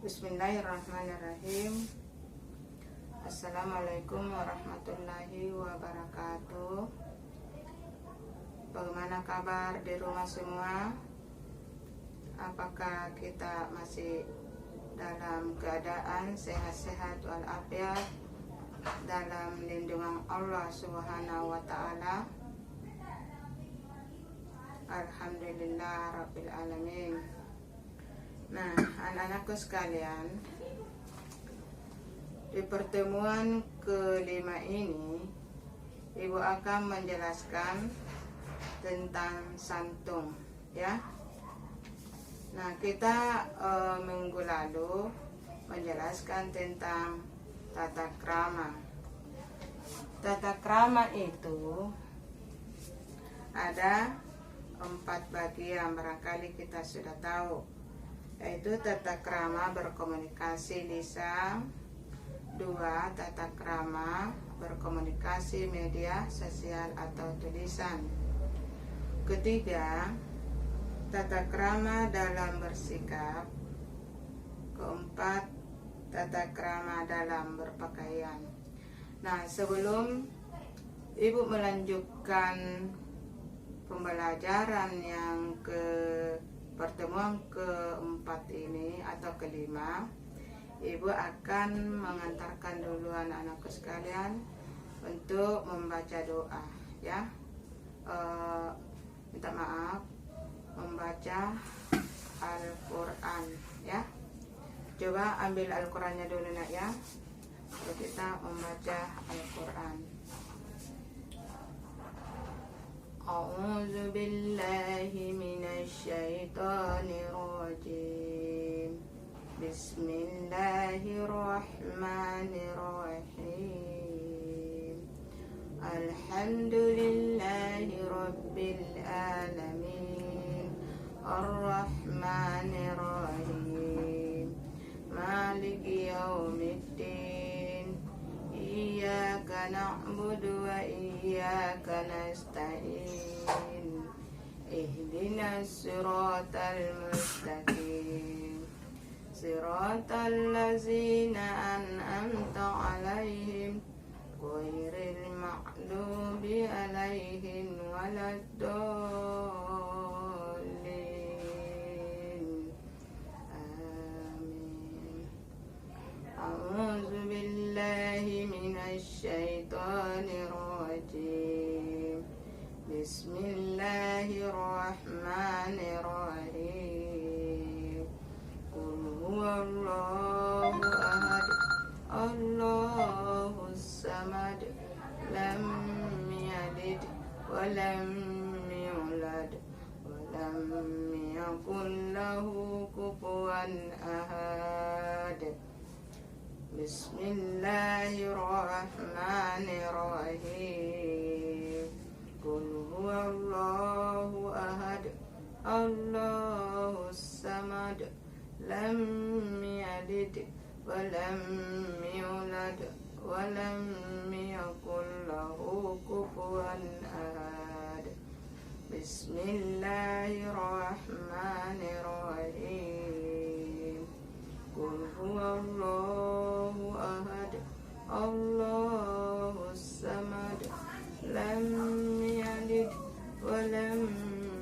Bismillahirrahmanirrahim. Assalamualaikum warahmatullahi wabarakatuh. Bagaimana kabar di rumah semua? Apakah kita masih dalam keadaan sehat-sehat walafiat dalam lindungan Allah Subhanahu wa Ta'ala? Alhamdulillah Rabbil Alamin. Nah, anak-anakku sekalian, di pertemuan kelima ini Ibu akan menjelaskan tentang santung, ya. Nah, kita minggu lalu menjelaskan tentang tata krama. Tata krama itu ada 4 bagian, barangkali kita sudah tahu, yaitu tata krama berkomunikasi lisan, 2 tata krama berkomunikasi media sosial atau tulisan, 3 tata krama dalam bersikap, 4 tata krama dalam berpakaian. Nah, sebelum Ibu melanjutkan pembelajaran yang pertemuan keempat ini atau kelima, Ibu akan mengantarkan dulu anak-anakku sekalian untuk membaca doa, ya. Minta maaf, membaca Al-Quran, ya. Coba ambil Al-Qurannya dulu nak, ya. Lalu kita membaca Al-Quran. A'udzu billahi minasyaitonir rajim. Bismillahirrahmanirrahim. Alhamdulillahi rabbil alamin. Ar-Rahmanir-Rahim. Maliki yaumiddin. Iyyaka na'budu wa iyyaka nasta'in. Ihdinas siratal mustaqim. Siratal ladzina an'amta 'alaihim ghairil maghdubi 'alaihim waladdallin. Amin. A'udzu billahi minasyaitonir rajim. Bismillahirrahmanirrahim. Qul huwallahu ahad, Allahus samad, lam yalid wa lam yulad wa lam yakul lahu kufuwan ahad. Bismillahirrahmanirrahim. Qul huwallahu ahad, Allahus samad, lam yalid wa lam yulad wa lam yakul lahu kufuwan ahad. Bismillahirrahmanirrahim. Qul huwallahu ahad, Allahus samad, lam yalid wa lam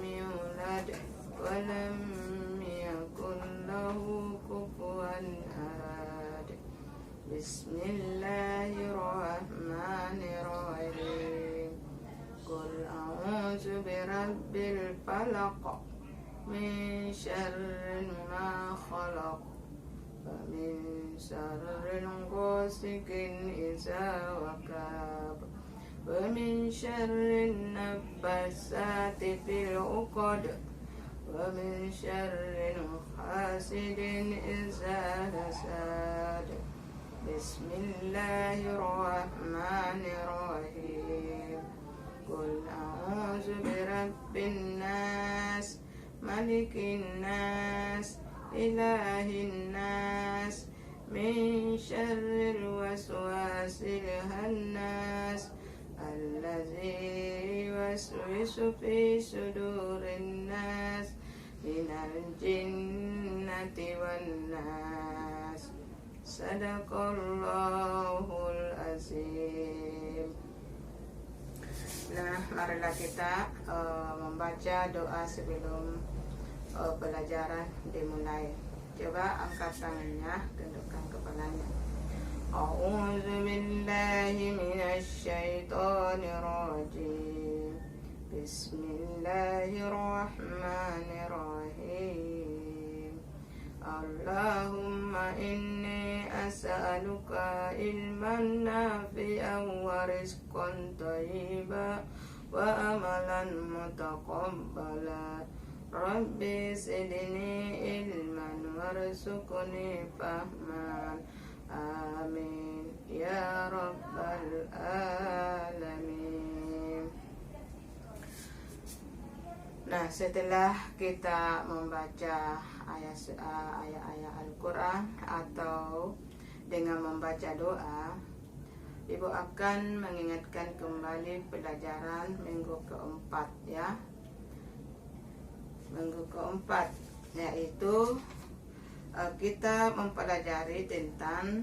yulad wa lam yakul lahu kufuwan ahad. Bismillahirrahmanirrahim. Qul a'udzu birabbil falaq min syarri ma khalaq wa min syarril ghasiqin idza waqab wa min syarrin naffasati fil 'uqad wa min syarril hasidin idza hasad. Bismillahirrahmanirrahim. Qul a'udzu birabbin nas, malikin nas, ilahin nas, min syarril waswasil khannas, allazi yuwaswisu fi sudurin nas minal jinnati wan nas. Sadaqallahul azim. Nah, marilah kita membaca doa sebelum pelajaran dimulai. Coba angkat tangannya, tundukkan kepalanya. A'udzu billahi minasy syaithanir rajim. Bismillahirrahmanirrahim. Allahumma inni as'aluka ilman nafi'an wa rizqan thayyiban wa amalan mutaqabbala. Rabbi zidni ilman warzuqni fahman. Amin ya rabbal alamin. Nah, setelah kita membaca ayat-ayat Al-Quran atau dengan membaca doa, Ibu akan mengingatkan kembali pelajaran minggu keempat ya. Minggu keempat yaitu kita mempelajari tentang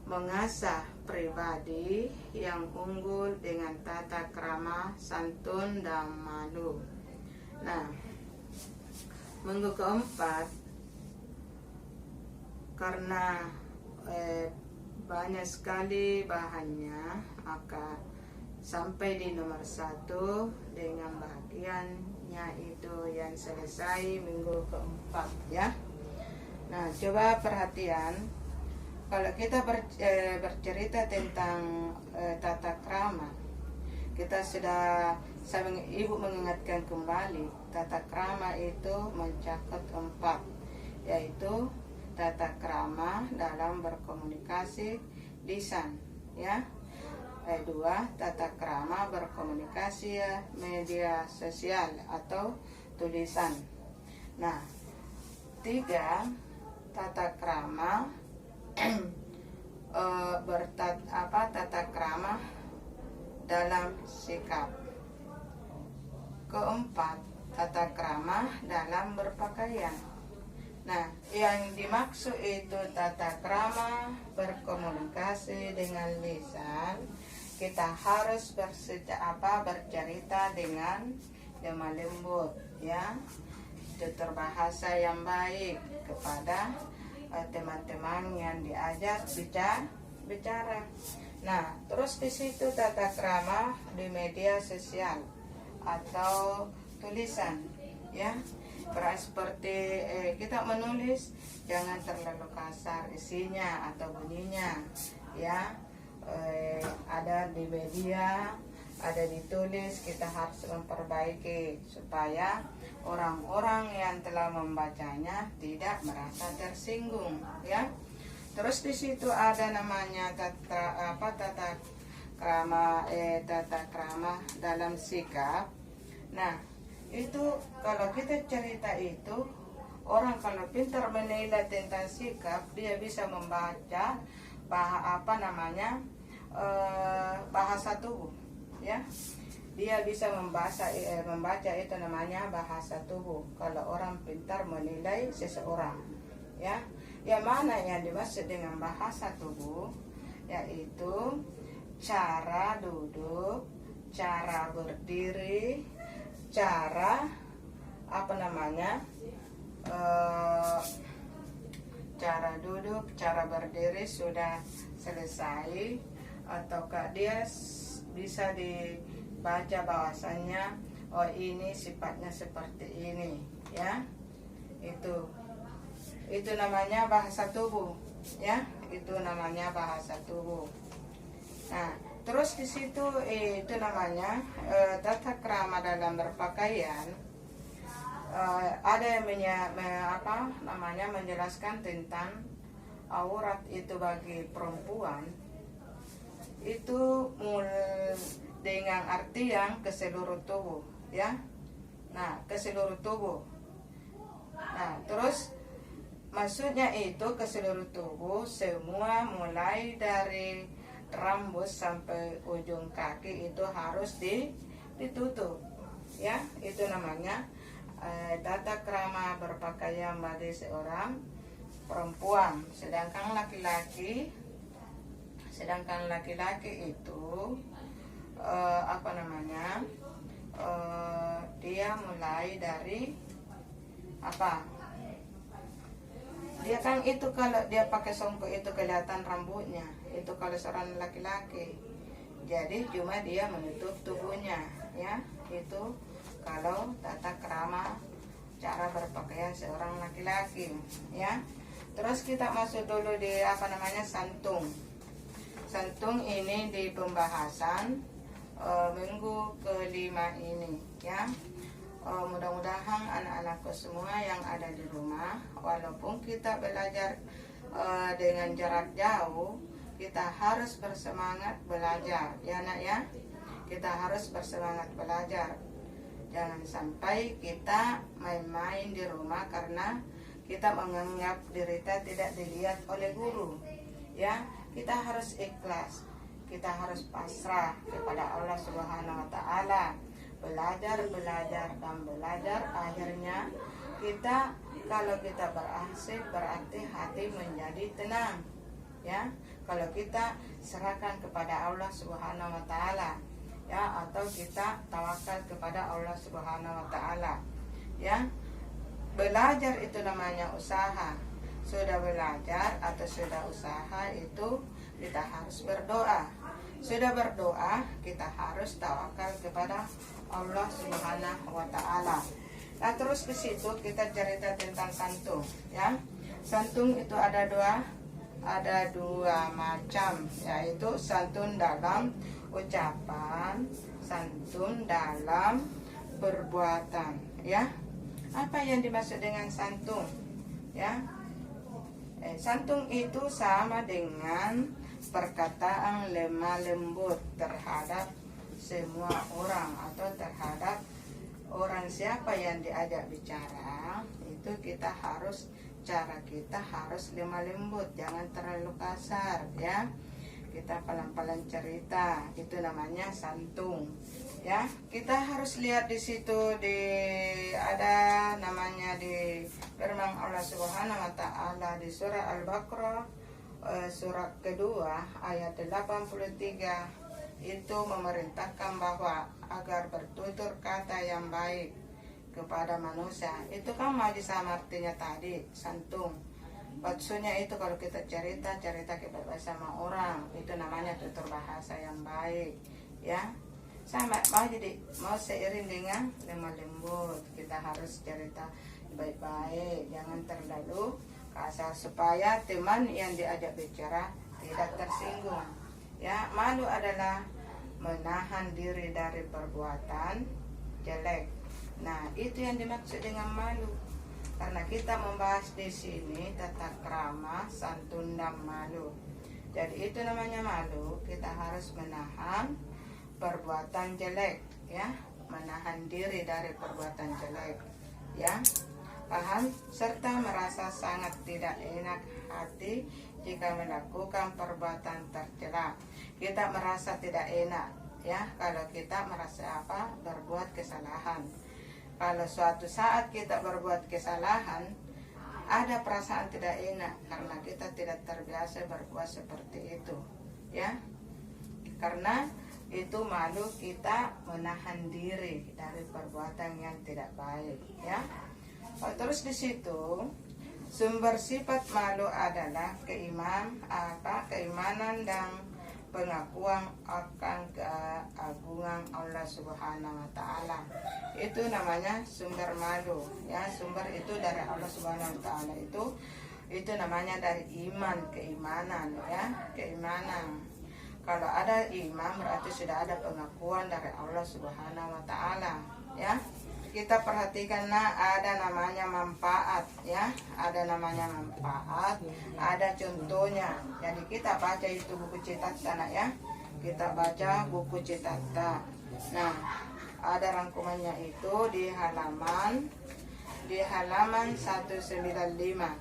mengasah pribadi yang unggul dengan tata krama, santun, dan malu. Nah, minggu keempat karena banyak sekali bahannya, maka sampai di nomor 1 dengan bagiannya itu yang selesai minggu keempat ya. Nah, coba perhatian, kalau kita bercerita tentang tata krama, kita sudah, Ibu mengingatkan kembali, tata krama itu mencakup 4, yaitu tata krama dalam berkomunikasi lisan ya. 2, tata krama berkomunikasi media sosial atau tulisan. Nah, 3, tata krama tata krama dalam sikap. 4, tata krama dalam berpakaian. Nah, yang dimaksud itu tata krama berkomunikasi dengan lisan. Kita harus bercerita dengan lemah lembut ya, tutur bahasa yang baik kepada teman-teman yang diajak bicara. Nah, terus di situ tata krama di media sosial atau tulisan ya. Seperti kita menulis, jangan terlalu kasar isinya atau bunyinya ya. Ada di media, ada ditulis, kita harus memperbaiki supaya orang-orang yang telah membacanya tidak merasa tersinggung ya. Terus di situ ada namanya tata krama dalam sikap. Nah, itu kalau kita cerita itu, orang kalau pintar menilai tentang sikap, dia bisa membaca bahasa tubuh ya. Dia bisa membaca itu namanya bahasa tubuh. Kalau orang pintar menilai seseorang ya. Yang mana yang dimaksud dengan bahasa tubuh, yaitu cara duduk, cara berdiri, cara cara duduk, cara berdiri sudah selesai, ataukah dia bisa dibaca bahwasannya, oh ini sifatnya seperti ini ya. Itu namanya bahasa tubuh ya, itu namanya bahasa tubuh. Nah, terus di situ itu namanya tata krama dalam berpakaian. Ada yang menjelaskan tentang aurat itu bagi perempuan itu dengan arti yang ke seluruh tubuh ya. Nah, ke seluruh tubuh. Nah, terus maksudnya itu ke seluruh tubuh, semua mulai dari rambut sampai ujung kaki itu harus ditutup ya. Itu namanya tata krama berpakaian bagi seorang perempuan, sedangkan laki-laki itu dia mulai dari apa? Dia kan itu kalau dia pakai songkok itu kelihatan rambutnya. Itu kalau seorang laki-laki. Jadi cuma dia menutup tubuhnya, ya. Itu kalau tata krama cara berpakaian seorang laki-laki, ya. Terus kita masuk dulu di santung. Santung ini di pembahasan minggu kelima ini, ya. Mudah-mudahan anak-anakku semua yang ada di rumah, walaupun kita belajar dengan jarak jauh, kita harus bersemangat belajar, ya nak ya. Kita harus bersemangat belajar. Jangan sampai kita main-main di rumah karena kita menganggap diri kita tidak dilihat oleh guru, ya. Kita harus ikhlas, kita harus pasrah kepada Allah Subhanahu wa Ta'ala. Belajar, akhirnya kita, kalau kita berhasil berarti hati menjadi tenang, ya. Kalau kita serahkan kepada Allah Subhanahu wa Ta'ala, ya, atau kita tawakal kepada Allah Subhanahu wa Ta'ala, ya. Belajar itu namanya usaha. Sudah belajar atau sudah usaha itu kita harus berdoa. Sudah berdoa, kita harus tawakal kepada Allah Subhanahu wa Ta'ala. Nah, terus ke situ kita cerita tentang santung, ya. Santung itu ada dua macam, yaitu santun dalam ucapan, santun dalam perbuatan, ya. Apa yang dimaksud dengan santung, ya? Santung itu sama dengan perkataan lemah lembut terhadap semua orang atau terhadap orang siapa yang diajak bicara. Itu cara kita harus lemah lembut, jangan terlalu kasar, ya. Kita pelan-pelan cerita, itu namanya santung, ya. Kita harus lihat di situ ada namanya di firman Allah Subhanahu wa Ta'ala di surah Al-Baqarah surat kedua ayat 83, itu memerintahkan bahwa agar bertutur kata yang baik kepada manusia. Itu kan maji sama artinya tadi santung. Maksudnya itu kalau kita cerita kita sama orang, itu namanya tutur bahasa yang baik, ya. Sama mau seiring dengan lemah lembut. Kita harus cerita baik-baik, jangan terlalu kasar supaya teman yang diajak bicara tidak tersinggung, ya. Malu adalah menahan diri dari perbuatan jelek. Nah, itu yang dimaksud dengan malu. Karena kita membahas di sini tata krama, santun dan malu. Jadi itu namanya malu. Kita harus menahan perbuatan jelek, ya, menahan diri dari perbuatan jelek, ya. Paham? Serta merasa sangat tidak enak hati jika melakukan perbuatan tercela. Kita merasa tidak enak, ya, kalau kita merasa berbuat kesalahan. Kalau suatu saat kita berbuat kesalahan, ada perasaan tidak enak karena kita tidak terbiasa berbuat seperti itu, ya. Karena itu malu, kita menahan diri dari perbuatan yang tidak baik, ya. Terus di situ sumber sifat malu adalah keimanan dan pengakuan akan keagungan Allah Subhanahu wa Ta'ala. Itu namanya sumber malu, ya. Sumber itu dari Allah Subhanahu wa Ta'ala, itu namanya dari keimanan, ya, keimanan. Kalau ada iman berarti sudah ada pengakuan dari Allah Subhanahu wa Ta'ala, ya. Kita perhatikan, ada namanya manfaat, ya. Ada namanya manfaat, ada contohnya. Jadi kita baca itu buku Citata, ya. Kita baca buku Citata. Nah, ada rangkumannya itu di halaman 195.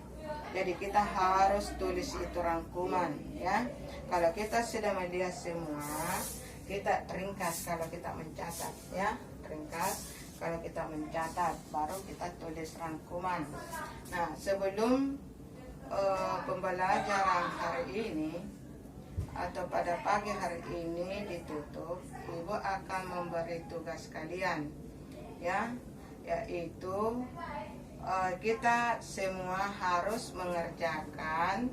Jadi kita harus tulis itu rangkuman, ya. Kalau kita sudah melihat semua, kita ringkas kalau kita mencatat, ya. Ringkas kalau kita mencatat, baru kita tulis rangkuman. Nah, sebelum pembelajaran hari ini atau pada pagi hari ini ditutup, Ibu akan memberi tugas kalian, ya, yaitu kita semua harus mengerjakan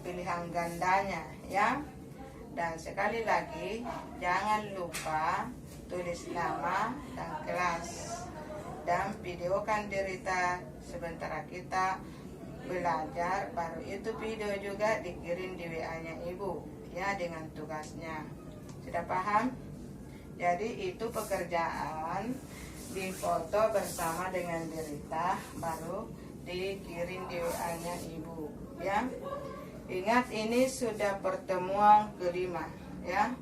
pilihan gandanya, ya. Dan sekali lagi jangan lupa tulis nama dan kelas dan videokan derita sebentar kita belajar, baru itu video juga dikirim di WA-nya Ibu, ya, dengan tugasnya. Sudah paham? Jadi itu pekerjaan difoto bersama dengan derita, baru dikirim di WA-nya Ibu, ya. Ingat, ini sudah pertemuan kelima, ya.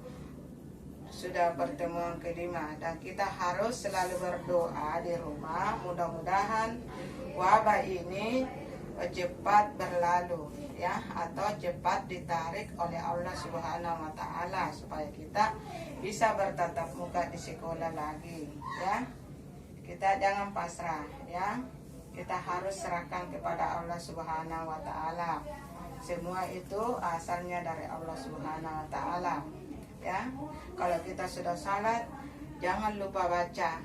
Sudah pertemuan kelima, dan kita harus selalu berdoa di rumah, mudah-mudahan wabah ini cepat berlalu, ya, atau cepat ditarik oleh Allah Subhanahu wa Ta'ala, supaya kita bisa bertatap muka di sekolah lagi, ya. Kita jangan pasrah, ya. Kita harus serahkan kepada Allah Subhanahu wa Ta'ala. Semua itu asalnya dari Allah Subhanahu wa Ta'ala, ya. Kalau kita sudah salat, jangan lupa baca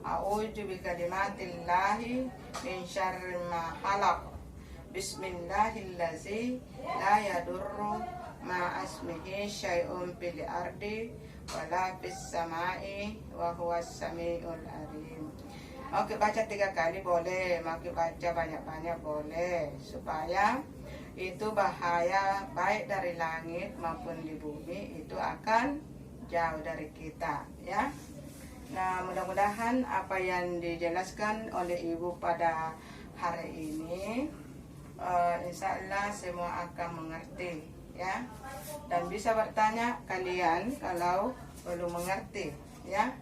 a'udzu bikalimatillahi min syarri ma khalaq, bismillahillazi la yadurru ma asmihi syai'un fil ardi wala fis samai wa huwas samiul alim. Oke, baca 3 kali boleh, mau baca banyak-banyak boleh, supaya itu bahaya baik dari langit maupun di bumi itu akan jauh dari kita, ya. Nah, mudah-mudahan apa yang dijelaskan oleh Ibu pada hari ini insya Allah semua akan mengerti, ya, dan bisa bertanya kalian kalau belum mengerti, ya.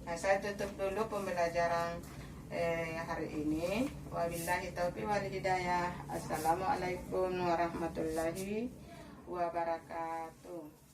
Nah, saya tutup dulu pembelajaran hari ini. Wabillahi taufiq wal hidayah. Assalamualaikum warahmatullahi wabarakatuh.